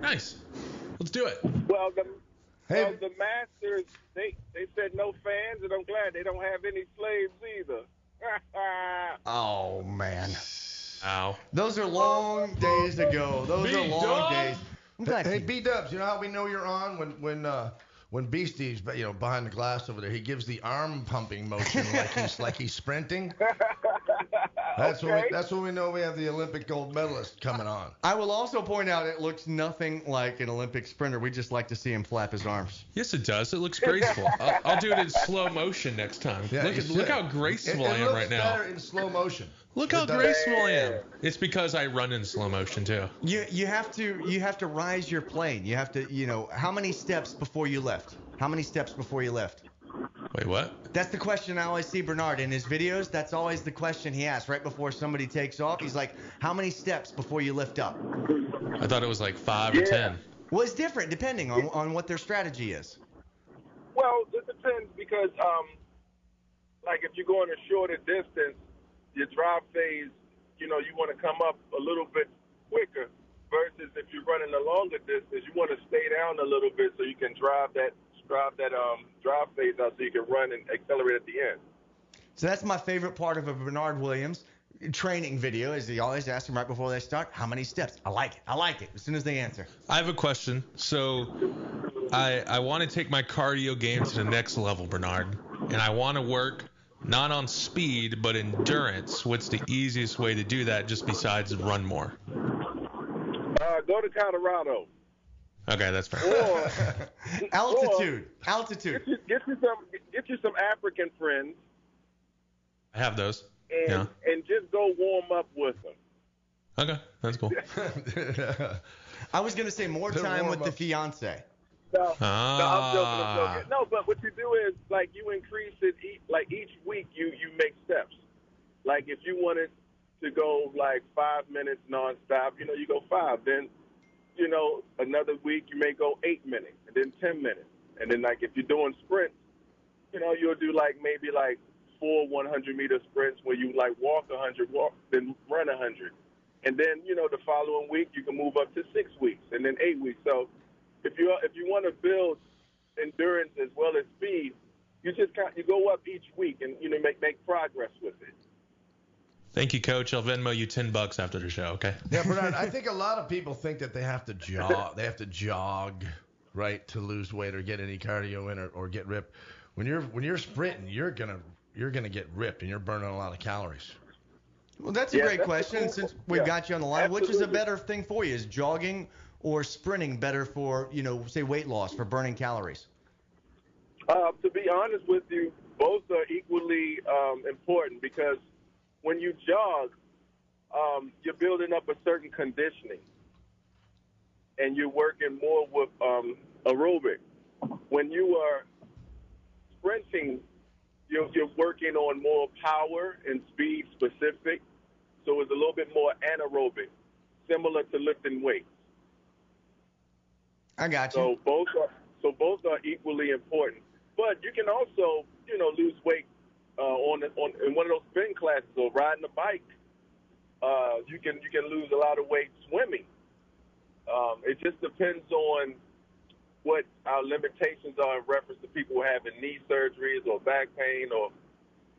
Nice. Let's do it. Well, Hey, the masters they said no fans, and I'm glad they don't have any slaves either. Oh man, Ow. those are long days ago. Those are long days. I'm glad. hey, B-Dubs, you know how we know you're on when Beastie's, behind the glass over there, he gives the arm pumping motion like he's sprinting. That's when we know we have the Olympic gold medalist coming on. I will also point out it looks nothing like an Olympic sprinter. We just like to see him flap his arms. Yes, it does. It looks graceful. I'll do it in slow motion next time. Yeah, Look how graceful I am right now. It looks better in slow motion. Look how graceful I am. It's because I run in slow motion too. You have to rise your plane. You have to how many steps before you lift? How many steps before you lift? Wait, what? That's the question I always see Bernard in his videos. That's always the question he asks right before somebody takes off. He's like, how many steps before you lift up? I thought it was like 5 or 10. Well, it's different depending on what their strategy is. Well, it depends because, like if you're going a shorter distance, your drive phase, you want to come up a little bit quicker versus if you're running a longer distance, you want to stay down a little bit so you can drive that drive phase out so you can run and accelerate at the end. So that's my favorite part of a Bernard Williams training video is he always asks them right before they start, how many steps? I like it as soon as they answer. I have a question. So I want to take my cardio game to the next level, Bernard, and I want to work not on speed but endurance. What's the easiest way to do that just besides run more? Go to Colorado. Okay, that's fair. Or altitude. Get you some African friends I have those. and just go warm up with them. Okay, that's cool. I was gonna say more time with the fiance. No, I'm joking. No, but what you do is like you increase it. Each week you make steps. Like if you wanted to go like 5 minutes nonstop, you go 5. Then another week you may go 8 minutes, and then 10 minutes, and then like if you're doing sprints, you'll do maybe 4 100-meter sprints where you walk 100, then run 100, and then the following week you can move up to 6 weeks, and then 8 weeks. So if you want to build endurance as well as speed, you go up each week and make progress with it. Thank you, Coach. I'll Venmo you $10 after the show. Okay. Yeah, Bernard. I think a lot of people think that they have to jog. They have to jog, right, to lose weight or get any cardio in or get ripped. When you're sprinting, you're gonna get ripped and you're burning a lot of calories. Well, that's a great question. And since we've got you on the line, which is a better thing for you? Is jogging or sprinting better for say weight loss, for burning calories? To be honest with you, both are equally important because when you jog, you're building up a certain conditioning, and you're working more with aerobic. When you are sprinting, you're working on more power and speed specific, so it's a little bit more anaerobic, similar to lifting weights. I got you. So both are equally important, but you can also lose weight in one of those spin classes or riding a bike. You can lose a lot of weight swimming. It just depends on what our limitations are in reference to people having knee surgeries or back pain, or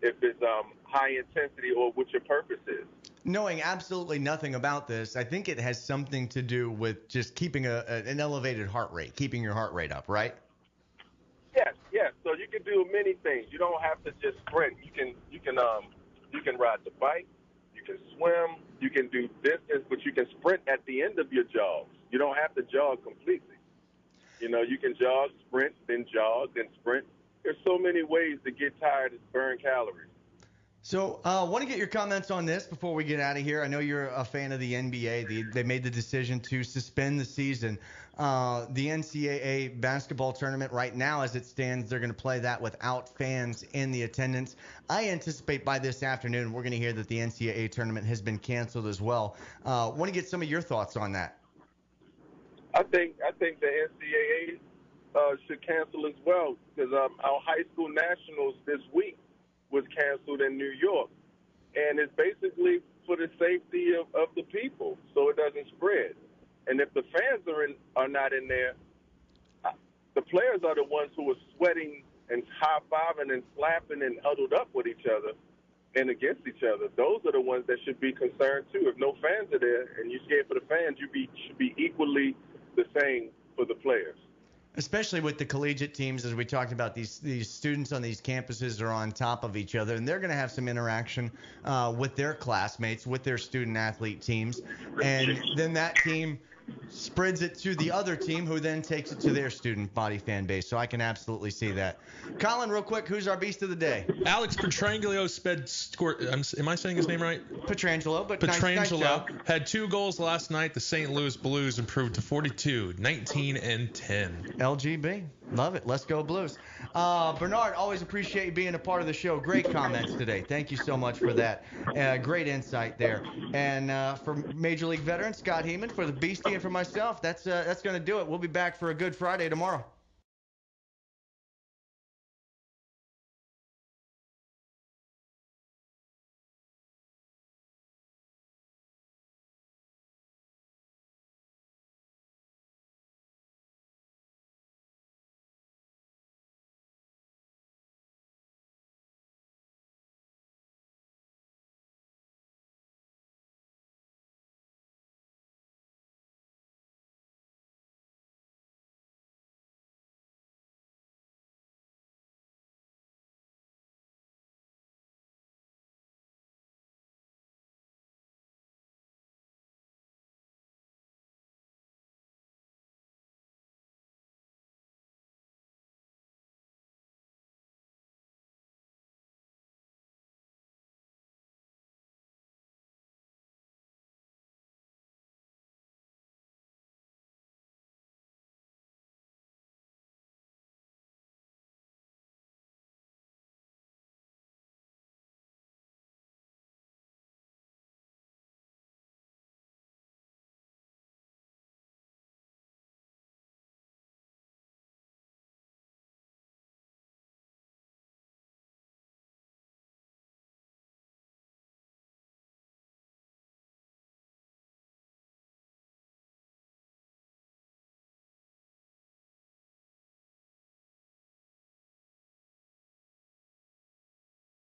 if it's high intensity, or what your purpose is. Knowing absolutely nothing about this, I think it has something to do with just keeping an elevated heart rate, keeping your heart rate up, right? Yes. So you can do many things. You don't have to just sprint. You can ride the bike, you can swim, you can do distance, but you can sprint at the end of your jogs. You don't have to jog completely. You can jog, sprint, then jog, then sprint. There's so many ways to get tired and burn calories. So I want to get your comments on this before we get out of here. I know you're a fan of the NBA. They made the decision to suspend the season. The NCAA basketball tournament right now, as it stands, they're going to play that without fans in the attendance. I anticipate by this afternoon we're going to hear that the NCAA tournament has been canceled as well. Want to get some of your thoughts on that. I think the NCAA should cancel as well because our high school nationals this week was canceled in New York, and it's basically for the safety of the people so it doesn't spread. And if the fans are not in there, the players are the ones who are sweating and high-fiving and slapping and huddled up with each other and against each other. Those are the ones that should be concerned too. If no fans are there and you're scared for the fans, should be equally the same for the players. Especially with the collegiate teams, as we talked about, these students on these campuses are on top of each other, and they're going to have some interaction with their classmates, with their student-athlete teams, and then that team spreads it to the other team, who then takes it to their student body fan base. So I can absolutely see that. Colin, real quick, who's our beast of the day? Alex Pietrangelo scored. Am I saying his name right? Pietrangelo, but Pietrangelo nice had 2 goals last night. The St. Louis Blues improved to 42, 19 and 10. LGB. Love it. Let's go Blues. Bernard, always appreciate you being a part of the show. Great comments today. Thank you so much for that. Great insight there. And for Major League veteran Scott Heeman, for the Beastie, and for myself, that's going to do it. We'll be back for a Good Friday tomorrow.